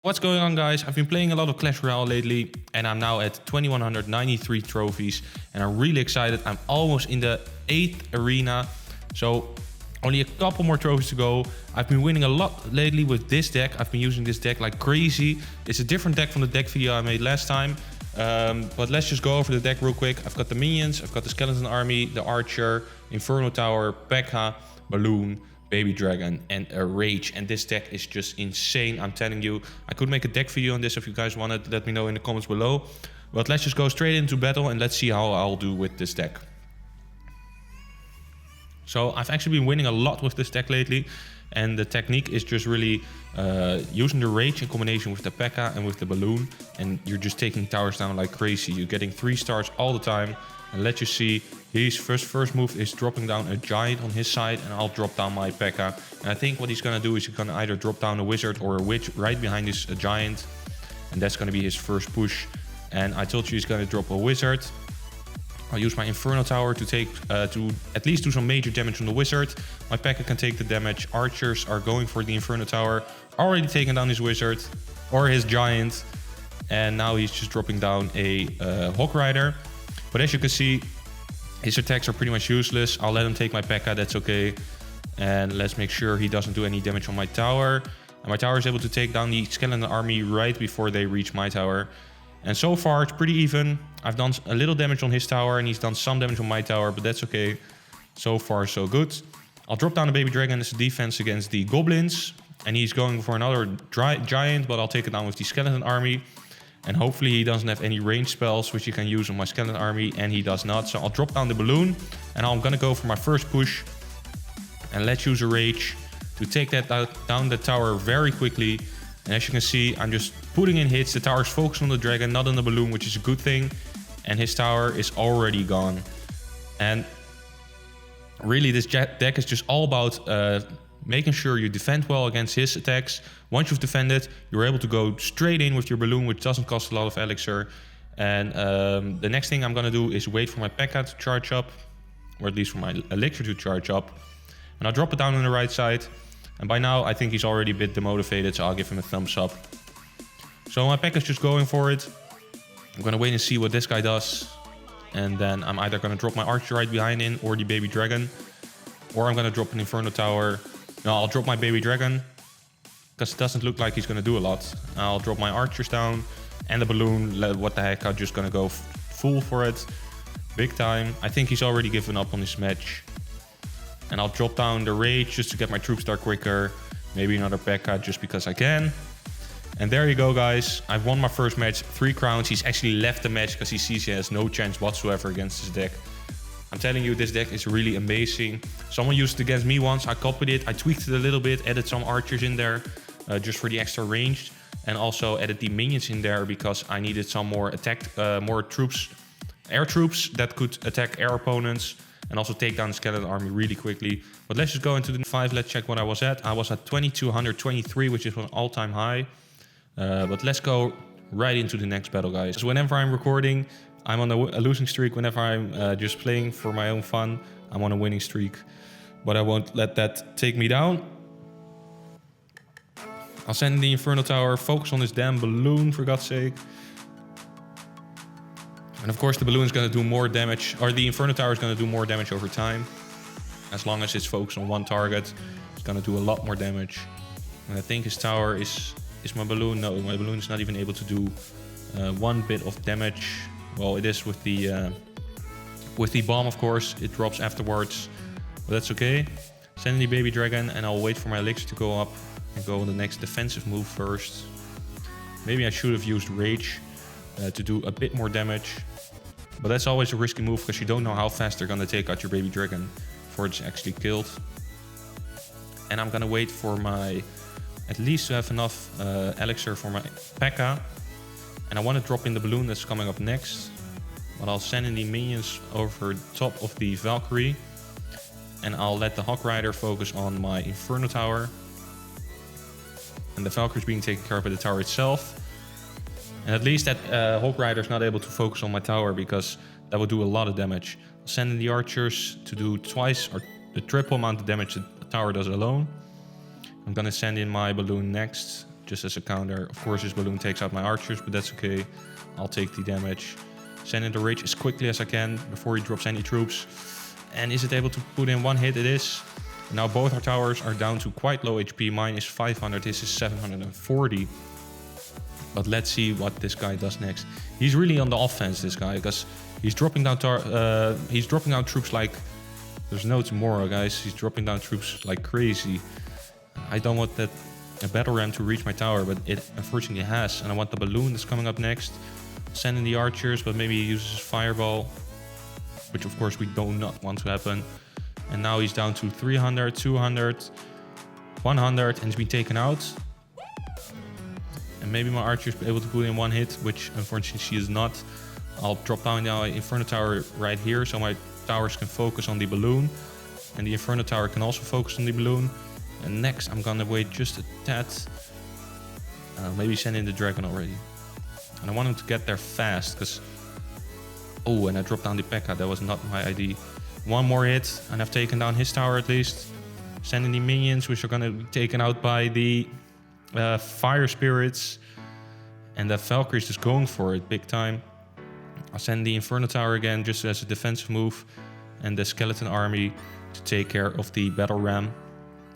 What's going on, guys? I've been playing a lot of Clash Royale lately and I'm now at 2193 trophies and I'm really excited. I'm almost in the 8th arena, so only a couple more trophies to go. I've been winning a lot lately with this deck. I've been using this deck like crazy. It's a different deck from the deck video I made last time. But let's just go over the deck real quick. I've got the minions, I've got the skeleton army, the archer, inferno tower, Pekka, balloon, baby dragon, and a rage. And this deck is just insane, I'm telling you. I could make a deck video on this if you guys wanted. Let me know in the comments below. But let's just go straight into battle and let's see how I'll do with this deck. So I've actually been winning a lot with this deck lately, and the technique is just really using the rage in combination with the Pekka and with the balloon, and you're just taking towers down like crazy. You're getting 3 stars all the time, and let you see his first move is dropping down a giant on his side, and I'll drop down my Pekka. And I think what he's gonna do is he's gonna either drop down a wizard or a witch right behind this giant, and that's gonna be his first push. And I told you he's gonna drop a wizard. I'll use my Inferno Tower to take to at least do some major damage on the wizard. My Pekka can take the damage. Archers are going for the Inferno Tower. Already taken down his wizard or his giant. And now he's just dropping down a Hawk Rider. But as you can see, his attacks are pretty much useless. I'll let him take my Pekka, that's okay. And let's make sure he doesn't do any damage on my tower. And my tower is able to take down the skeleton army right before they reach my tower. And so far, it's pretty even. I've done a little damage on his tower and he's done some damage on my tower, but that's okay. So far, so good. I'll drop down the baby dragon as a defense against the goblins. And he's going for another giant, but I'll take it down with the skeleton army. And hopefully he doesn't have any range spells, which he can use on my skeleton army, and he does not. So I'll drop down the balloon, and I'm gonna go for my first push. And let's use a rage to take that down the tower very quickly. And as you can see, I'm just putting in hits. The tower is focused on the dragon, not on the balloon, which is a good thing. And his tower is already gone. And really, this deck is just all about making sure you defend well against his attacks. Once you've defended, you're able to go straight in with your balloon, which doesn't cost a lot of elixir. And the next thing I'm going to do is wait for my Pekka to charge up, or at least for my elixir to charge up. And I'll drop it down on the right side. And by now, I think he's already a bit demotivated, so I'll give him a thumbs up. So my Pekka's just going for it. I'm going to wait and see what this guy does. And then I'm either going to drop my archer right behind him or the baby dragon. Or I'm going to drop an Inferno Tower. No, I'll drop my baby dragon, because it doesn't look like he's going to do a lot. I'll drop my archers down and the balloon. What the heck, I'm just going to go full for it. Big time. I think he's already given up on this match. And I'll drop down the rage just to get my troops there quicker. Maybe another Pekka just because I can. And there you go, guys. I've won my first match, 3 crowns. He's actually left the match because he sees he has no chance whatsoever against this deck. I'm telling you, this deck is really amazing. Someone used it against me once. I copied it. I tweaked it a little bit, added some archers in there just for the extra range. And also added the minions in there because I needed some more more troops, air troops that could attack air opponents. And also take down the skeleton army really quickly. But let's just go into the 5. Let's check what I was at. I was at 2223, which is an all-time high. But let's go right into the next battle, guys. So whenever I'm recording, I'm on a losing streak. Whenever I'm just playing for my own fun, I'm on a winning streak. But I won't let that take me down. I'll send the Inferno Tower. Focus on this damn balloon, for God's sake. And of course the balloon is going to do more damage, or the Inferno Tower is going to do more damage over time. As long as it's focused on one target, it's going to do a lot more damage. And I think his tower is my balloon. No, my balloon is not even able to do 1 bit of damage. Well, it is with the bomb, of course. It drops afterwards, but that's okay. Send the baby dragon, and I'll wait for my elixir to go up and go on the next defensive move first. Maybe I should have used rage to do a bit more damage. But that's always a risky move because you don't know how fast they're going to take out your baby dragon before it's actually killed. And I'm going to wait for my, at least to have enough elixir for my Pekka. And I want to drop in the balloon that's coming up next. But I'll send in the minions over top of the Valkyrie. And I'll let the Hawk Rider focus on my Inferno Tower. And the Valkyrie is being taken care of by the tower itself. And at least that Hawk Rider is not able to focus on my tower because that would do a lot of damage. I'll send in the archers to do twice or the triple amount of damage the tower does alone. I'm gonna send in my balloon next, just as a counter. Of course, this balloon takes out my archers, but that's okay. I'll take the damage. Send in the rage as quickly as I can before he drops any troops. And is it able to put in one hit? It is. Now both our towers are down to quite low HP. Mine is 500, his is 740. But let's see what this guy does next. He's really on the offense, this guy, because he's dropping down troops like there's no tomorrow, guys. He's dropping down troops like crazy. I don't want that a battle ram to reach my tower, but it unfortunately has. And I want the balloon that's coming up next. Send in the archers, but maybe he uses fireball, which of course we do not want to happen. And now he's down to 300, 200, 100, and he's been taken out. And maybe my archer is able to put in one hit, which unfortunately she is not. I'll drop down the Inferno Tower right here, so my towers can focus on the balloon. And the Inferno Tower can also focus on the balloon. And next, I'm gonna wait just a tad. Maybe send in the dragon already. And I want him to get there fast, because... Oh, and I dropped down the Pekka. That was not my idea. One more hit, and I've taken down his tower at least. Send in the minions, which are gonna be taken out by the fire spirits. And the Valkyrie's just going for it big time. I'll send the Inferno Tower again, just as a defensive move. And the skeleton army to take care of the battle ram.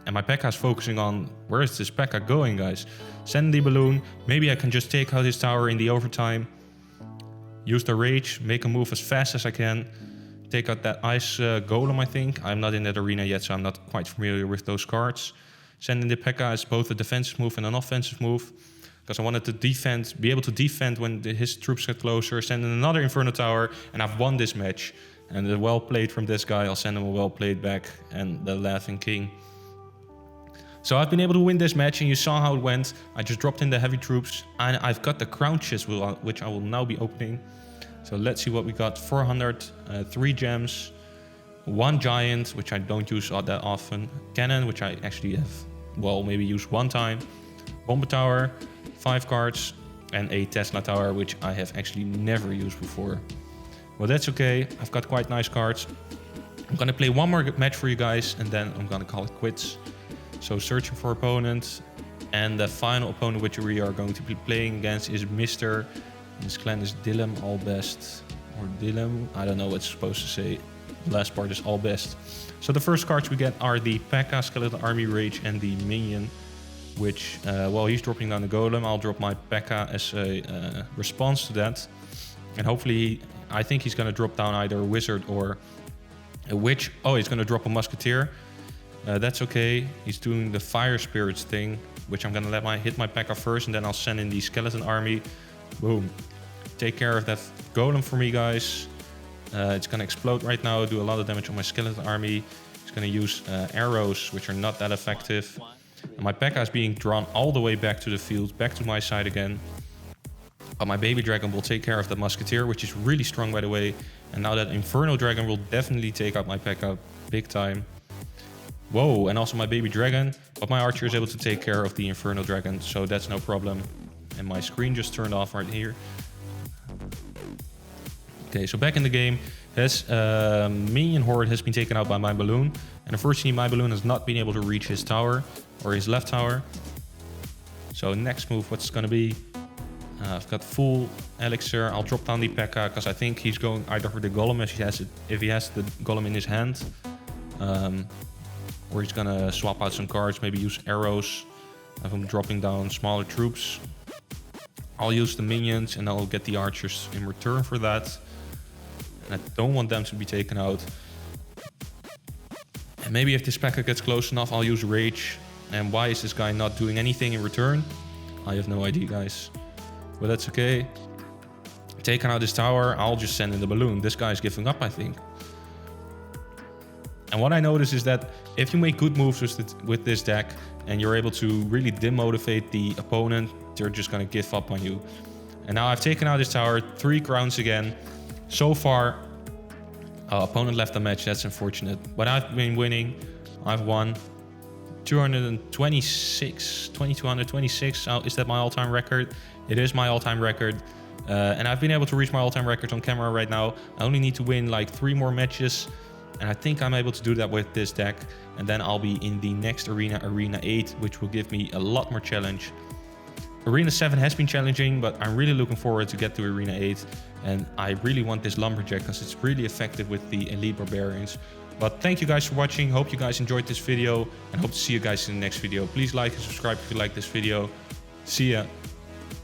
And my Pekka is focusing on, where is this Pekka going, guys? Send the balloon. Maybe I can just take out his tower in the overtime. Use the rage, make a move as fast as I can. Take out that ice golem, I think. I'm not in that arena yet, so I'm not quite familiar with those cards. Send in the Pekka as both a defensive move and an offensive move. Because I wanted to defend, be able to defend when his troops get closer. Send in another Inferno Tower, and I've won this match. And the well played from this guy, I'll send him a well played back. And the Laughing King. So I've been able to win this match, and you saw how it went. I just dropped in the heavy troops, and I've got the crown chest, which I will now be opening. So let's see what we got. 400, 3 gems, 1 giant, which I don't use that often. Cannon, which I actually have, well, maybe used 1 time. Bomber Tower, 5 cards, and a Tesla Tower, which I have actually never used before. Well, that's okay. I've got quite nice cards. I'm gonna play one more match for you guys, and then I'm gonna call it quits. So searching for opponents, and the final opponent which we are going to be playing against is Mr. His clan is Dilem All Best, or Dilem, I don't know what it's supposed to say. The last part is All Best. So the first cards we get are the Pekka, Skeleton Army Rage, and the Minion, which, well, he's dropping down the Golem. I'll drop my Pekka as a response to that. And hopefully, I think he's going to drop down either a Wizard or a Witch. Oh, he's going to drop a Musketeer. That's okay. He's doing the Fire Spirits thing, which I'm going to hit my Pekka first, and then I'll send in the Skeleton Army. Boom. Take care of that Golem for me, guys. It's going to explode right now, do a lot of damage on my Skeleton Army. It's going to use arrows, which are not that effective. And my Pekka is being drawn all the way back to the field, back to my side again. But my Baby Dragon will take care of the Musketeer, which is really strong, by the way. And now that Inferno Dragon will definitely take out my Pekka big time. Whoa, and also my Baby Dragon. But my Archer is able to take care of the Inferno Dragon, so that's no problem. And my screen just turned off right here. Okay, so back in the game, his minion horde has been taken out by my balloon. And unfortunately, my balloon has not been able to reach his tower, or his left tower. So next move, what's going to be? I've got full elixir. I'll drop down the Pekka, because I think he's going either for the Golem if he has the Golem in his hand. Or he's going to swap out some cards, maybe use arrows. Have him dropping down smaller troops. I'll use the minions, and I'll get the archers in return for that. And I don't want them to be taken out. And maybe if this Pekka gets close enough, I'll use Rage. And why is this guy not doing anything in return? I have no idea, guys. But that's okay. Taking out this tower, I'll just send in the balloon. This guy's giving up, I think. And what I notice is that if you make good moves with this deck, and you're able to really demotivate the opponent, they're just going to give up on you. And now I've taken out this tower, 3 crowns again. So far, opponent left the match, that's unfortunate. But I've been winning. I've won 226, 2226. Is that my all-time record? It is my all-time record. And I've been able to reach my all-time record on camera right now. I only need to win like 3 more matches. And I think I'm able to do that with this deck. And then I'll be in the next arena, Arena 8, which will give me a lot more challenge. Arena 7 has been challenging, but I'm really looking forward to get to Arena 8. And I really want this Lumberjack because it's really effective with the Elite Barbarians. But thank you guys for watching. Hope you guys enjoyed this video and hope to see you guys in the next video. Please like and subscribe if you like this video. See ya.